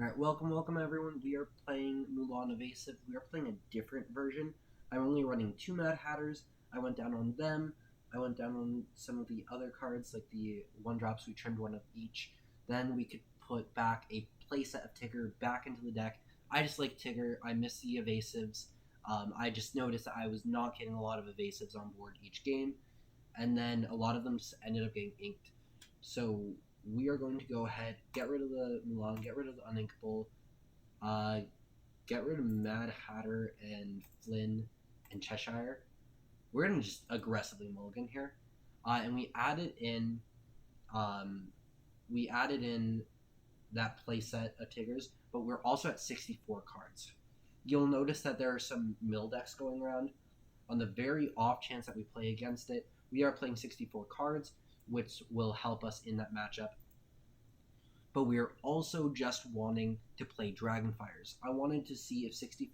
Alright, welcome everyone. We are playing Mulan Evasive. We are playing a different version. I'm only running 2 Mad Hatters. I went down on them. I went down on some of the other cards, like the 1-drops. We trimmed one of each. Then we could put back a playset of Tigger back into the deck. I just like Tigger. I miss the Evasives. I just noticed that I was not getting a lot of Evasives on board each game. And then a lot of them just ended up getting inked. So we are going to go ahead, get rid of the Mulan, get rid of the Uninkable, uh, get rid of Mad Hatter and Flynn and Cheshire. We're gonna just aggressively mulligan here, and we added in that playset of Tiggers, but we're also at 64 cards. You'll notice that there are some mill decks going around. On the very off chance that we play against it, we are playing 64 cards, which will help us in that matchup. But we are also just wanting to play Dragonfires. I wanted to see if 60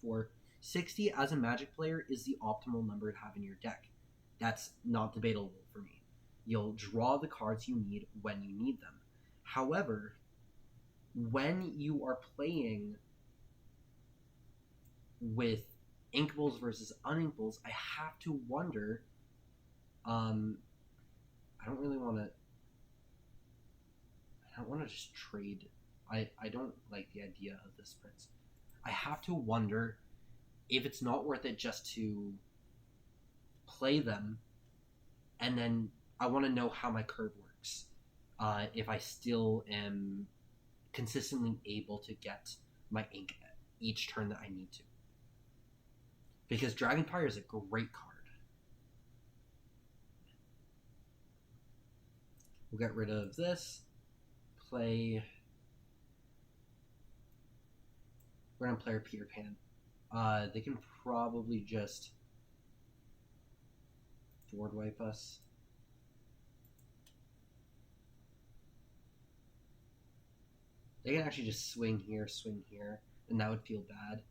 as a Magic player is the optimal number to have in your deck. That's not debatable for me. You'll draw the cards you need when you need them. However, when you are playing with inkables versus uninkables, I have to wonder. I don't really want to. I don't want to just trade. I don't like the idea of this prince. I have to wonder if it's not worth it just to play them, and then I want to know how my curve works. If I still am consistently able to get my ink each turn that I need to. Because Dragonfire is a great card. We'll get rid of this. We're gonna play our Peter Pan. They can probably just board wipe us. They can actually just swing here, and that would feel bad.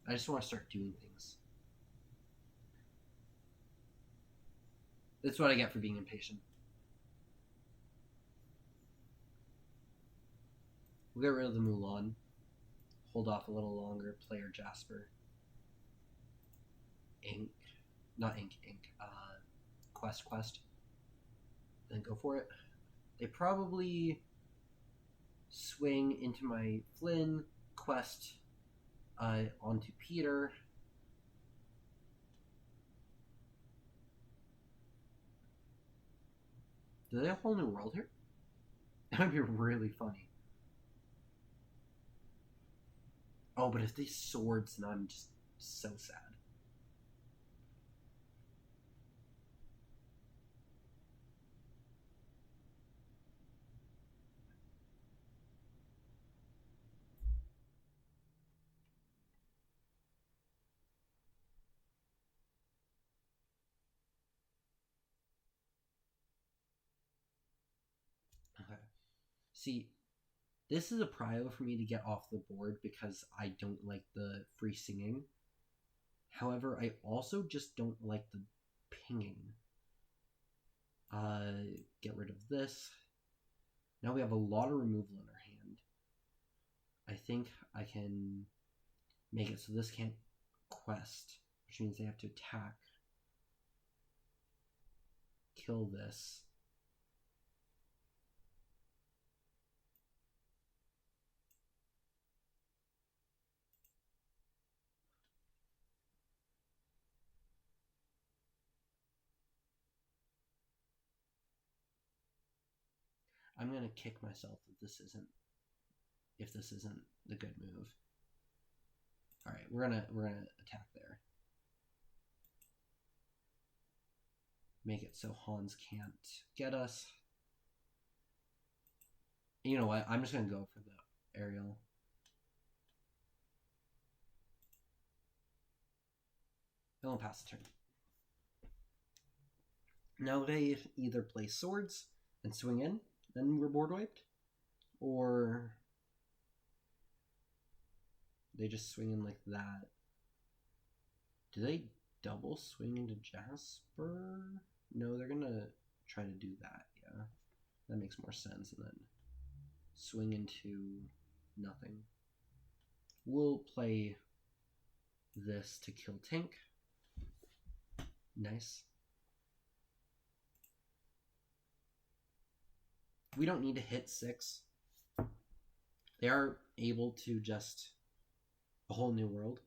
I just want to start doing things. That's what I get for being impatient. We'll get rid of the Mulan. Hold off a little longer. Player Jasper. Ink. Not ink. Quest. Then go for it. They probably swing into my Flynn. Quest onto Peter. Do they have a whole new world here? That would be really funny. Oh, but if they swords, then I'm just so sad. Okay. See, this is a prio for me to get off the board because I don't like the free singing. However, I also just don't like the pinging. Get rid of this. Now we have a lot of removal in our hand. I think I can make it so this can't quest, which means they have to attack. Kill this. I'm gonna kick myself if this isn't the good move. All right, we're gonna attack there. Make it so Hans can't get us. You know what? I'm just gonna go for the aerial. They'll pass the turn. Now they either play swords and swing in, then we're board wiped, or they just swing in like that. Do they double swing into Jasper? No, they're gonna try to do that, yeah. That makes more sense. And then swing into nothing. We'll play this to kill Tink. Nice. We don't need to hit 6. They are able to just a whole new world.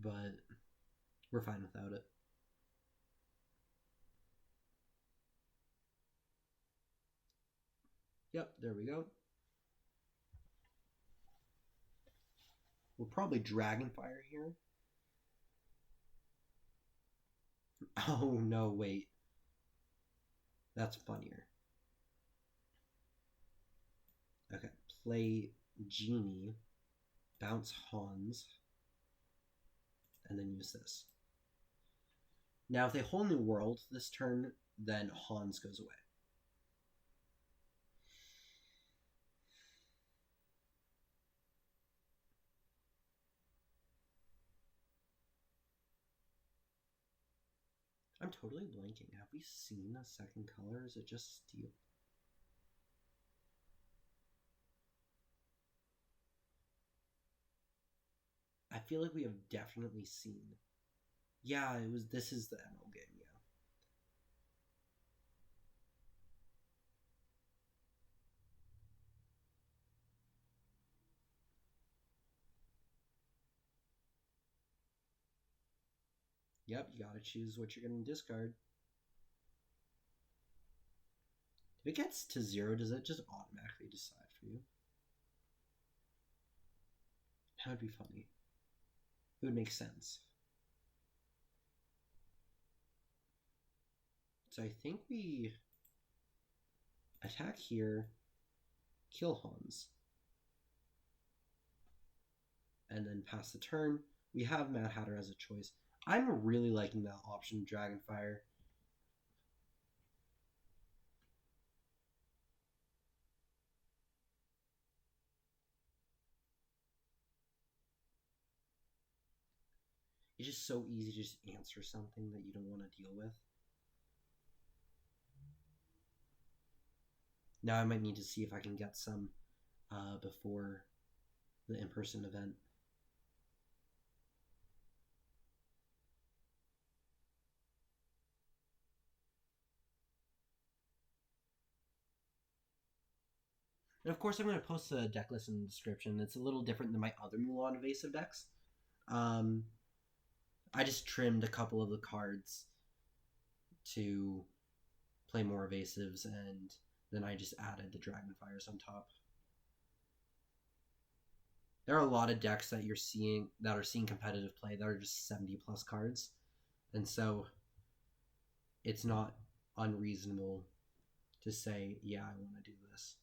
But we're fine without it. Yep, there we go. We'll probably Dragonfire here. Oh, no, wait. That's funnier. Okay, play Genie, bounce Hans, and then use this. Now, if they whole new world this turn, then Hans goes away. I'm totally blanking. Have we seen a second color? Is it just steel? I feel like we have definitely seen. Yeah, it was. This is the ML game. Yeah. Yep, you gotta choose what you're gonna discard. If it gets to 0, does it just automatically decide for you? That would be funny. It would make sense. So I think we attack here, kill Hans, and then pass the turn. We have Mad Hatter as a choice. I'm really liking that option, Dragonfire. It's just so easy to just answer something that you don't want to deal with. Now I might need to see if I can get some before the in-person event. And of course, I'm going to post the deck list in the description. It's a little different than my other Mulan evasive decks. I just trimmed a couple of the cards to play more evasives, and then I just added the Dragonfires on top. There are a lot of decks that you're seeing that are seeing competitive play that are just 70 plus cards, and so it's not unreasonable to say, yeah, I want to do this.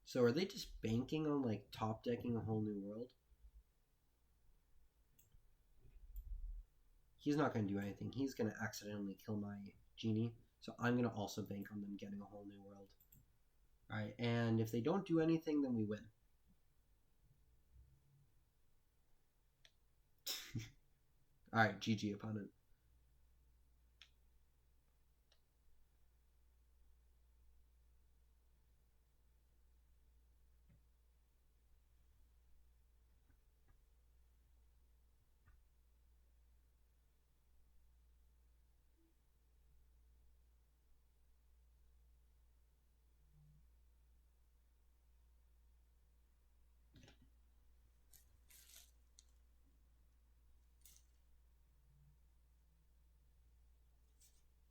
So are they just banking on like top decking a whole new world? He's not going to do anything. He's going to accidentally kill my Genie. So I'm going to also bank on them getting a whole new world. Alright, and if they don't do anything, then we win. Alright, GG, opponent.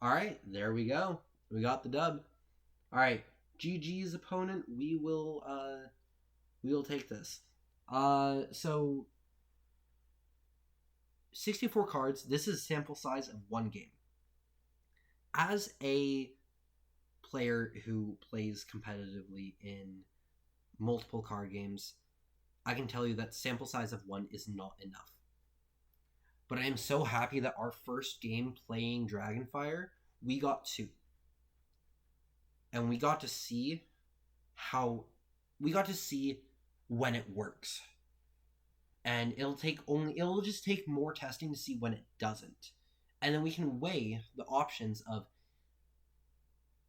Alright, there we go. We got the dub. Alright, GG's opponent, we will take this. So 64 cards. This is sample size of one game. As a player who plays competitively in multiple card games, I can tell you that sample size of 1 is not enough. But I am so happy that our first game playing Dragonfire, we got 2. And we got to see when it works. and it'll just take more testing to see when it doesn't, and then we can weigh the options of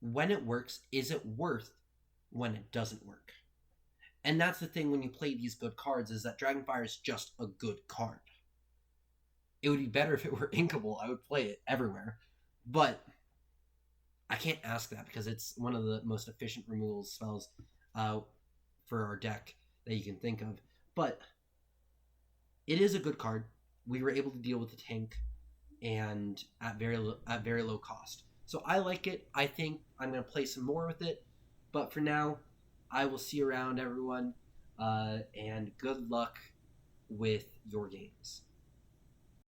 when it works, is it worth when it doesn't work. And that's the thing when you play these good cards, is that Dragonfire is just a good card. It would be better if it were inkable. I would play it everywhere, but I can't ask that because it's one of the most efficient removal spells for our deck that you can think of. But it is a good card. We were able to deal with the tank and at very low cost. So I like it. I think I'm going to play some more with it. But for now, I will see you around, everyone, and good luck with your games.